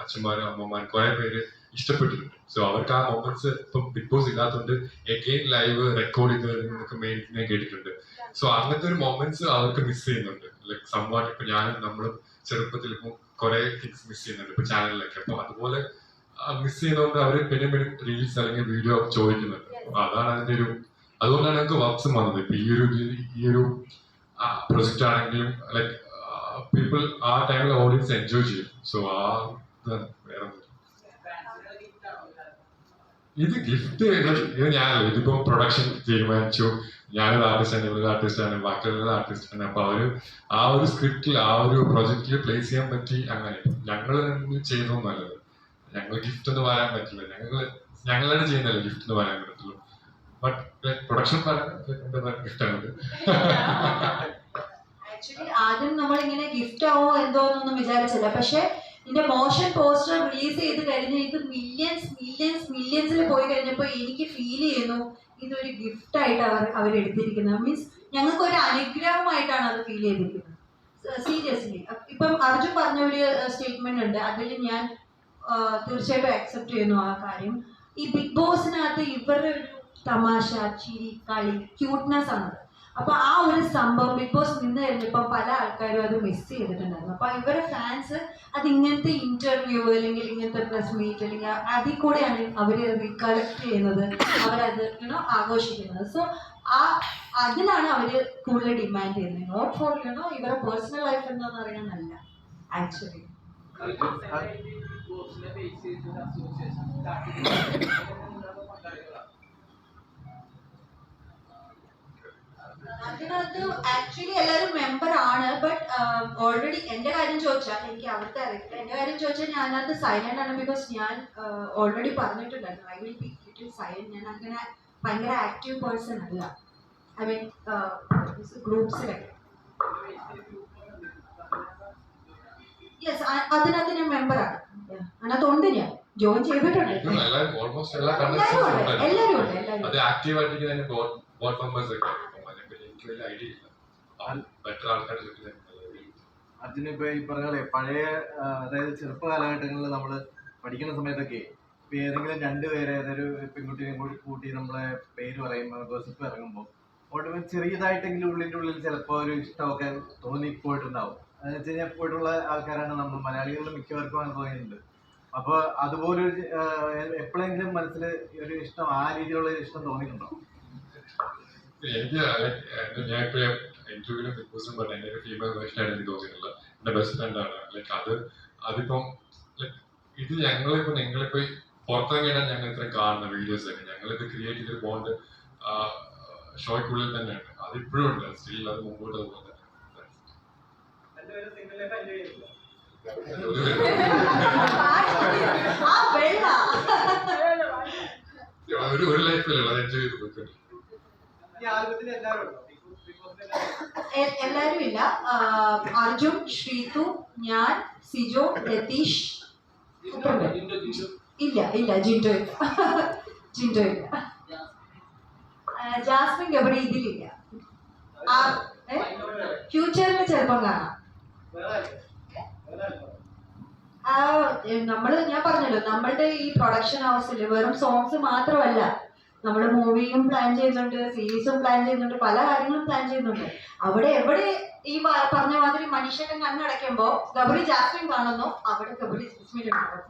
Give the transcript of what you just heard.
അച്ഛന്മാരും അമ്മമാരും കുറെ പേര് ഇഷ്ടപ്പെട്ടിട്ടുണ്ട്. സോ അവർക്ക് ആ മൊമെന്റ്സ് ഇപ്പം ബിഗ് ബോസ് ഇല്ലാത്തതുകൊണ്ട് എഗെയിൻ ലൈവ് റെക്കോർഡ് ചെയ്തതൊക്കെ ഞാൻ കേട്ടിട്ടുണ്ട്. സോ അങ്ങനത്തെ ഒരു മൊമെന്റ്സ് അവർക്ക് മിസ് ചെയ്യുന്നുണ്ട്. ലൈക് സംവാട്ട് ഇപ്പൊ ഞാനും നമ്മളും ചെറുപ്പത്തിൽ ഇപ്പം കുറെ തിങ്സ് മിസ് ചെയ്യുന്നുണ്ട് ഇപ്പൊ ചാനലിലൊക്കെ. അപ്പൊ അതുപോലെ മിസ് ചെയ്യുന്നതുകൊണ്ട് അവർ പിന്നെ പിന്നെ റീൽസ് അല്ലെങ്കിൽ വീഡിയോ ചോദിക്കുന്നുണ്ട്. അപ്പൊ അതാണ് അതിന്റെ ഒരു, അതുകൊണ്ടാണ് ഞങ്ങൾക്ക് വർക്ക്സും വന്നത്. ഇപ്പൊ ഈ ഒരു പ്രൊജക്റ്റ് ആണെങ്കിലും ലൈക് പീപ്പിൾ ആ ടൈമിൽ ഓഡിയൻസ് എൻജോയ് ചെയ്യും. സോ ആ വേറെ ഇത് ഗിഫ്റ്റ് ഇത് ഞാനല്ല, ഇതിപ്പോ പ്രൊഡക്ഷൻ തീരുമാനിച്ചു. ഞാനൊരു ആർട്ടിസ്റ്റാണ്, ഇവരൊരു ആർട്ടിസ്റ്റാണ്, ബാക്കിയുള്ള ആർട്ടിസ്റ്റാണ്. അപ്പൊ അവര് ആ ഒരു സ്ക്രിപ്റ്റിൽ ആ ഒരു പ്രൊജക്റ്റിൽ പ്ലേസ് ചെയ്യാൻ പറ്റി. അങ്ങനെ ഞങ്ങൾ ചെയ്യുന്നതും നല്ലത്. ഞങ്ങൾ ഗിഫ്റ്റ് ഒന്നും വരാൻ പറ്റില്ല. ഞങ്ങളാണ് ചെയ്യുന്നല്ലേ ഗിഫ്റ്റ് ഒന്ന് വരാൻ പറ്റുള്ളൂ. But production ഗിഫ്റ്റാണ്. ആക്ച്വലി ആദ്യം നമ്മൾ ഇങ്ങനെ ഗിഫ്റ്റ് ആവോ എന്തോന്നൊന്നും വിചാരിച്ചില്ല. പക്ഷെ ഇതിന്റെ മോഷൻ പോസ്റ്റർ റിലീസ് ചെയ്ത് കഴിഞ്ഞ് ഇത് മില്യൻസിൽ പോയി കഴിഞ്ഞപ്പോൾ എനിക്ക് ഫീൽ ചെയ്യുന്നു ഇതൊരു ഗിഫ്റ്റ് ആയിട്ട് അവരെടുത്തിരിക്കുന്നത്. മീൻസ് ഞങ്ങൾക്ക് ഒരു അനുഗ്രഹമായിട്ടാണ് അത് ഫീൽ ചെയ്തിരിക്കുന്നത്. സീരിയസ്ലി ഇപ്പം അർജുൻ പറഞ്ഞ ഒരു സ്റ്റേറ്റ്മെന്റ് ഉണ്ട്, അതിൽ ഞാൻ തീർച്ചയായിട്ടും അക്സെപ്റ്റ് ചെയ്യുന്നു ആ കാര്യം. ഈ ബിഗ് ബോസിനകത്ത് ഇവരുടെ ഒരു തമാശ, ചിരി, കളി, ക്യൂട്ട്നെസ് ആണ്. അപ്പൊ ആ ഒരു സംഭവം ബിഗ് ബോസ് നിന്ന് കഴിഞ്ഞപ്പോൾ പല ആൾക്കാരും അത് മിസ് ചെയ്തിട്ടുണ്ടായിരുന്നു. അപ്പൊ ഇവരുടെ ഫാൻസ് അത് ഇങ്ങനത്തെ ഇന്റർവ്യൂ അല്ലെങ്കിൽ ഇങ്ങനത്തെ പ്രസ് മീറ്റ് അല്ലെങ്കിൽ അതിൽ കൂടെയാണ് അവർ റീകളക്ട് ചെയ്യുന്നത്, അവരത് ആഘോഷിക്കുന്നത്. സോ അതിനാണ് അവര് കൂടുതൽ ഡിമാൻഡ് ചെയ്യുന്നത്. നോട്ട് ഫോർ ഇവരുടെ പേഴ്സണൽ ലൈഫ് എന്താണെന്ന് അറിയാനല്ല ആക്ച്വലി. അതിനകത്ത് ആക്ച്വലി എല്ലാവരും മെമ്പർ ആണ്. ബട്ട് ഓൾറെഡി എന്റെ കാര്യം ചോദിച്ചാൽ എനിക്ക് അവിടുത്തെ അറിയില്ല. എന്റെ കാര്യം ചോദിച്ചാൽ ഞാൻ അതിനകത്ത് സൈലന്റ് ആണ്. ബിക്കോസ് ഞാൻ ഓൾറെഡി പറഞ്ഞിട്ടുണ്ടായിരുന്നു I will be little silent. ഞാൻ അങ്ങനെ ഭയങ്കര ആക്റ്റീവ് പേഴ്സൺ അല്ല. ഐ മീൻ ഗ്രൂപ്പ്സിലൊക്കെ. യെസ്, അതിനകത്ത് ഞാൻ മെമ്പറാണ്. അതിനകത്ത് ഉണ്ട്, ഞാൻ ജോയിൻ ചെയ്തിട്ടുണ്ട്. എല്ലാവരും ഉണ്ട്. അതിനിപ്പോ ഈ പറഞ്ഞ പഴയ, അതായത് ചെറുപ്പ കാലഘട്ടങ്ങളിൽ നമ്മൾ പഠിക്കുന്ന സമയത്തൊക്കെ ഇപ്പൊ ഏതെങ്കിലും രണ്ടുപേരെ ഏതൊരു പെൺകുട്ടിയും കൂടി കൂട്ടി നമ്മളെ പേര് പറയുമ്പോൾ ഗോസിപ്പ് ഇറങ്ങുമ്പോൾ ഒടുവിൽ ചെറിയതായിട്ടെങ്കിലും ഉള്ളിൻ്റെ ഉള്ളിൽ ചിലപ്പോൾ ഒരു ഇഷ്ടമൊക്കെ തോന്നിപ്പോയിട്ടുണ്ടാവും. അതെന്ന് വെച്ച് കഴിഞ്ഞാൽ പോയിട്ടുള്ള ആൾക്കാരാണ് നമ്മൾ മലയാളികളിൽ മിക്കവർക്കും അത് തോന്നിയിട്ടുണ്ട്. അപ്പോൾ അതുപോലെ എപ്പോഴെങ്കിലും മനസ്സിൽ ഒരു ഇഷ്ടം, ആ രീതിയിലുള്ള ഇഷ്ടം തോന്നിയിട്ടുണ്ടോ? എനിക്ക് ഇന്റർവ്യൂവിലും ബിഗ് ബോസും പറഞ്ഞ എന്റെ ഒരു ഫീമെയിൽ വേർഷനായിട്ട് എനിക്ക് തോന്നിയിട്ടില്ല. എന്റെ ബെസ്റ്റ് ഫ്രണ്ട് ആണ്. ലൈക്ക് അതിപ്പം ലൈക്ക് ഇത് ഞങ്ങളിപ്പോ പുറത്തിറങ്ങിയിട്ടാണ് ഞങ്ങൾ ഇത്രയും കാണുന്ന വീഡിയോസ് ഒക്കെ. ഞങ്ങളിത് ക്രിയേറ്റ് ചെയ്തൊരു ബോണ്ട് ഷോയ്ക്കുള്ളിൽ തന്നെയാണ്. അതിപ്പോഴും ഉണ്ട്. സ്റ്റിൽ അത് മുമ്പോട്ട് അതുപോലെ തന്നെ. ഒരു ലൈഫിലല്ല അത് എൻജോയ് ചെയ്ത് പോയിട്ടുണ്ട്. എല്ലാരും ഇല്ല. അർജുൻ, ശ്രീതു, ഞാൻ, സിജോ, രതീഷ് ഇല്ല, ജിൻഡോ ഇല്ല. ജാസ്മിൻ ഗബറി ഇതിലില്ല. ഫ്യൂച്ചറിൽ ചിലപ്പം കാണാം. ഞാൻ പറഞ്ഞല്ലോ, നമ്മളുടെ ഈ പ്രൊഡക്ഷൻ ഹൗസിൽ വെറും സോങ്സ് മാത്രമല്ല, നമ്മള് മൂവിയും പ്ലാൻ ചെയ്യുന്നുണ്ട്, സീരീസും പ്ലാൻ ചെയ്യുന്നുണ്ട്, പല കാര്യങ്ങളും പ്ലാൻ ചെയ്യുന്നുണ്ട്. അവിടെ എവിടെ ഈ പറഞ്ഞ മാതിരി മനുഷ്യന്റെ കണ്ണടയ്ക്കുമ്പോ ഗബറി ജാസ്മിൻ കാണുന്നു, അവിടെ ഗബറി ജാസ്മിൻ ഉണ്ടാവും.